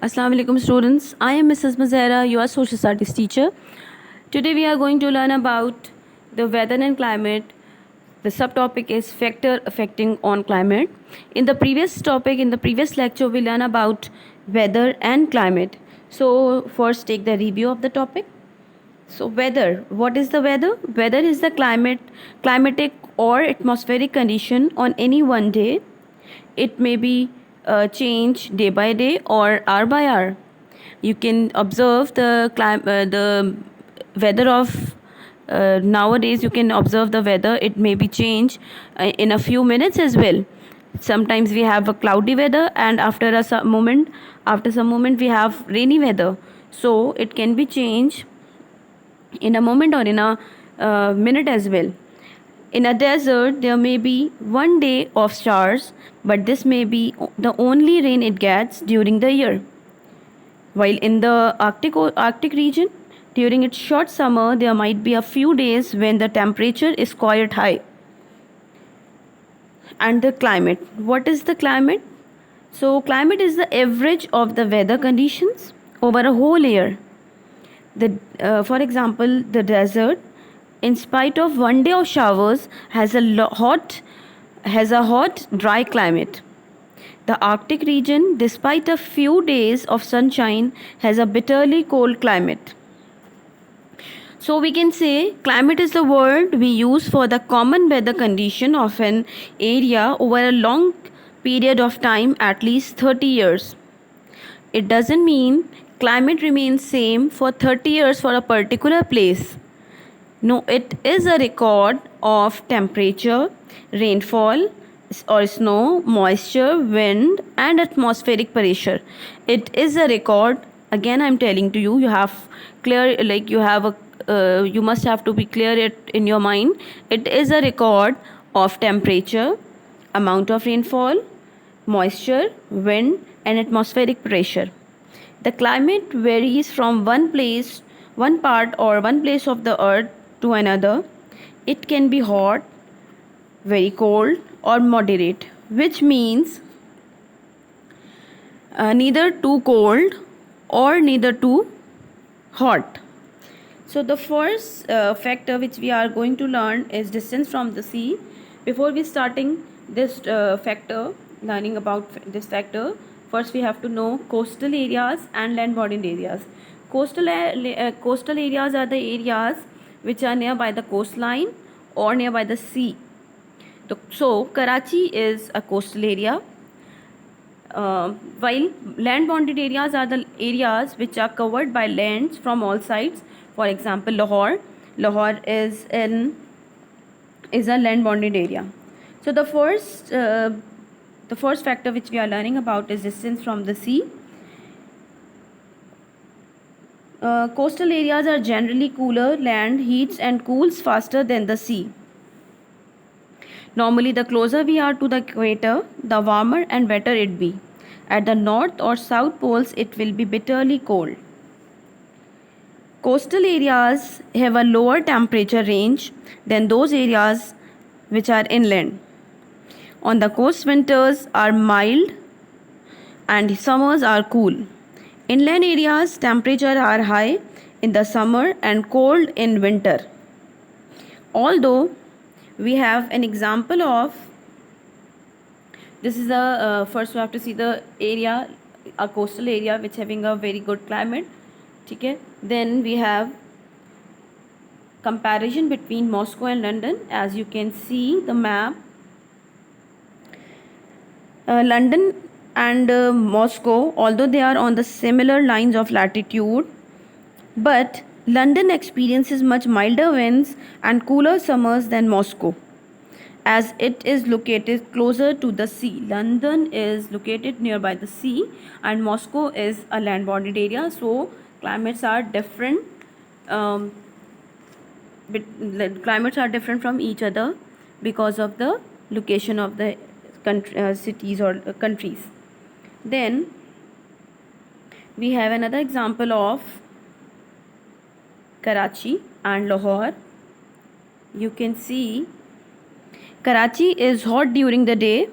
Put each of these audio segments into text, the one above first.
Assalamu alaikum students. I am Mrs. Mazera, your social studies teacher. Today we are going to learn about the weather and climate. The subtopic is factor affecting on climate. In the previous lecture, we learn about weather and climate. So first take the review of the topic. So weather, what is the weather? Weather is the climatic or atmospheric condition on any one day. It may be change day by day or hour by hour. You can observe the weather of nowadays. You can observe the weather. It may be change in a few minutes as well. Sometimes we have a cloudy weather, and after some moment, we have rainy weather. So it can be changed in a moment or in a minute as well. In a desert, there may be one day of showers, but this may be the only rain it gets during the year. While in the Arctic region, during its short summer, there might be a few days when the temperature is quite high. And the climate. What is the climate? So, climate is the average of the weather conditions over a whole year. For example, the desert, in spite of one day of showers, has a hot, dry climate. The Arctic region, despite a few days of sunshine, has a bitterly cold climate. So we can say climate is the word we use for the common weather condition of an area over a long period of time, at least 30 years. It doesn't mean climate remains same for 30 years for a particular place. No, it is a record of temperature, rainfall or snow, moisture, wind and atmospheric pressure. It is a record. Again, I'm telling to you, you must have to be clear it in your mind. It is a record of temperature, amount of rainfall, moisture, wind and atmospheric pressure. The climate varies from one part or one place of the earth to another. It can be hot, very cold, or moderate, which means neither too cold or neither too hot. So, the first factor which we are going to learn is distance from the sea. Before we starting this learning about this factor, first we have to know coastal areas and land-bordered areas. Coastal areas are the areas which are nearby the coastline or nearby the sea. So Karachi is a coastal area, while land-bounded areas are the areas which are covered by lands from all sides. For example, Lahore is a land-bounded area. So the first factor which we are learning about is distance from the sea. Coastal areas are generally cooler. Land heats and cools faster than the sea. Normally, the closer we are to the equator, the warmer and wetter it be. At the north or south poles, it will be bitterly cold. Coastal areas have a lower temperature range than those areas which are inland. On the coast, winters are mild and summers are cool. Inland areas, temperature are high in the summer and cold in winter. Although we have an example of this is the first we have to see the area, a coastal area which having a very good climate. Okay, then we have comparison between Moscow and London. As you can see the map, London and Moscow, although they are on the similar lines of latitude, but London experiences much milder winds and cooler summers than Moscow, as it is located closer to the sea. London is located nearby the sea and Moscow is a land-bounded area, so climates are different. Climates are different from each other because of the location of the cities or countries. Then we have another example of Karachi and Lahore. You can see Karachi is hot during the day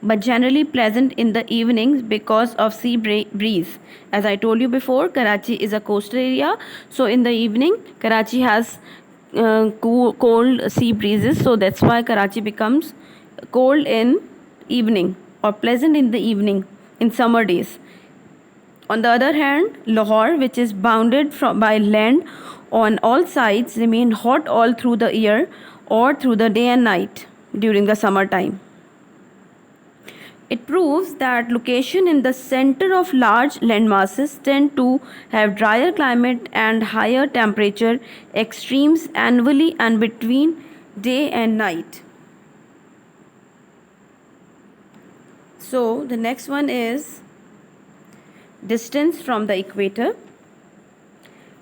but generally pleasant in the evenings because of sea breeze. As I told you before, Karachi is a coastal area, so in the evening Karachi has cold sea breezes, so that's why Karachi becomes cold in evening or pleasant in the evening in summer days. On the other hand, Lahore, which is bounded by land on all sides, remain hot all through the year or through the day and night during the summer time. It proves that location in the center of large landmasses tend to have drier climate and higher temperature extremes annually and between day and night. So the next one is distance from the equator.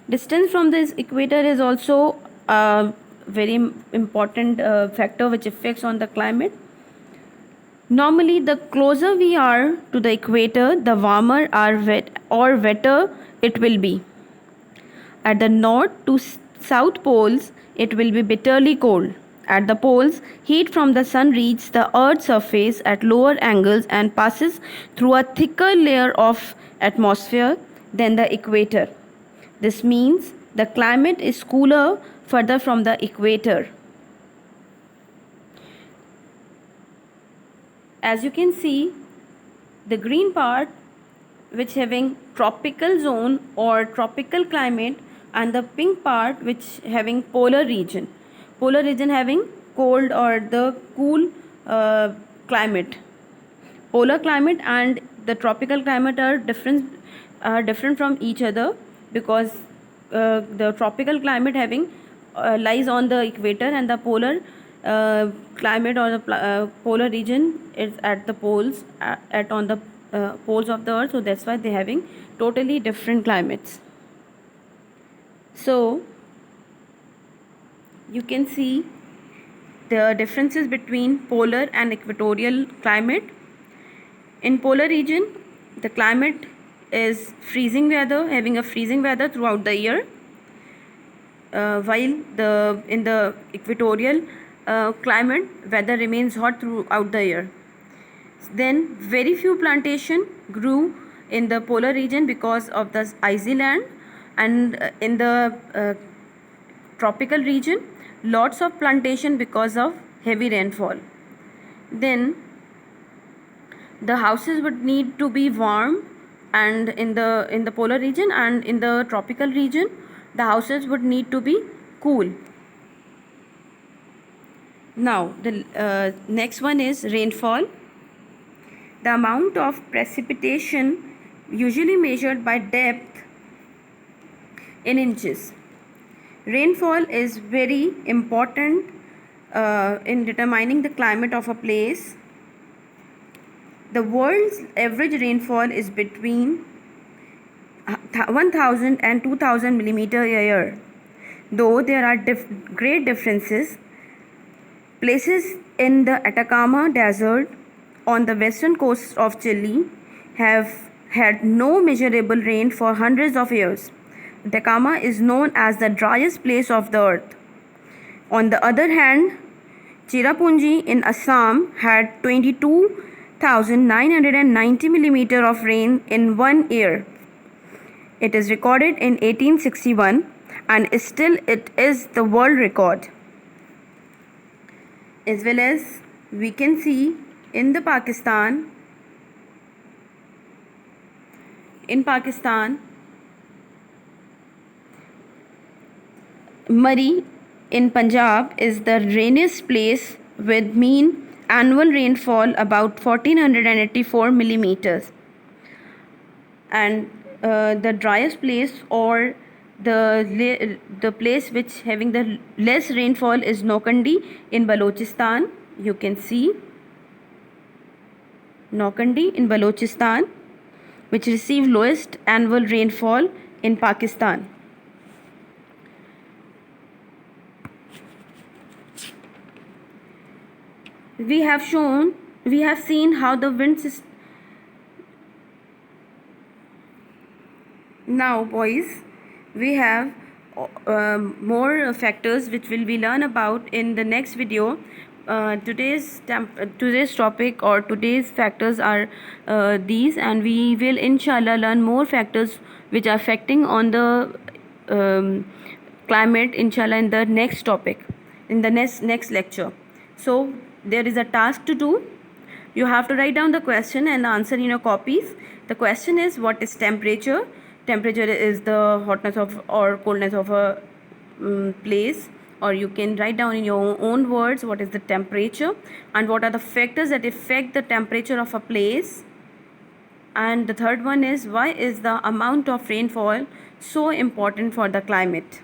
Distance from the equator is also a very important factor which affects on the climate. Normally, the closer we are to the equator, the warmer or wetter it will be. At the north to south poles, it will be bitterly cold. At the poles, heat from the sun reaches the earth's surface at lower angles and passes through a thicker layer of atmosphere than the equator. This means the climate is cooler further from the equator. As you can see, the green part which having tropical zone or tropical climate, and the pink part which having polar region having cold or the cool climate. Polar climate and the tropical climate are different from each other because the tropical climate having lies on the equator, and the polar climate or the polar region is at the poles at on the poles of the earth, so that's why they're having totally different climates. So you can see the differences between polar and equatorial climate. In polar region, the climate is freezing weather, having a freezing weather throughout the year, while in the equatorial climate weather remains hot throughout the year. Then very few plantation grew in the polar region because of the icy land, and in the tropical region lots of plantation because of heavy rainfall. Then the houses would need to be warm, and in the polar region and in the tropical region the houses would need to be cool. Now the next one is rainfall. The amount of precipitation usually measured by depth in inches. Rainfall is very important in determining the climate of a place. The world's average rainfall is between 1000 and 2000 millimeter a year. Though there are great differences, places in the Atacama Desert on the western coast of Chile have had no measurable rain for hundreds of years. Atacama is known as the driest place of the earth. On the other hand, Cherrapunji in Assam had 22,990 millimeter of rain in 1 year. It is recorded in 1861 and still it is the world record. As well as we can see in Pakistan, Murree in Punjab is the rainiest place with mean annual rainfall about 1484 millimeters, and the driest place or the place which having the less rainfall is Nokandi in Balochistan. You can see Nokandi in Balochistan, which received lowest annual rainfall in Pakistan. We have seen how the wind system. Now boys, we have more factors which will be learn about in the next video, Today's topic or today's factors are these, and we will inshallah learn more factors which are affecting on the um, climate inshallah in the next topic, in the next lecture. So there is a task to do. You have to write down the question and answer in your copies. The question is, what is temperature? Temperature is the hotness of or coldness of a place, or you can write down in your own words what is the temperature and what are the factors that affect the temperature of a place. And the third one is, why is the amount of rainfall so important for the climate?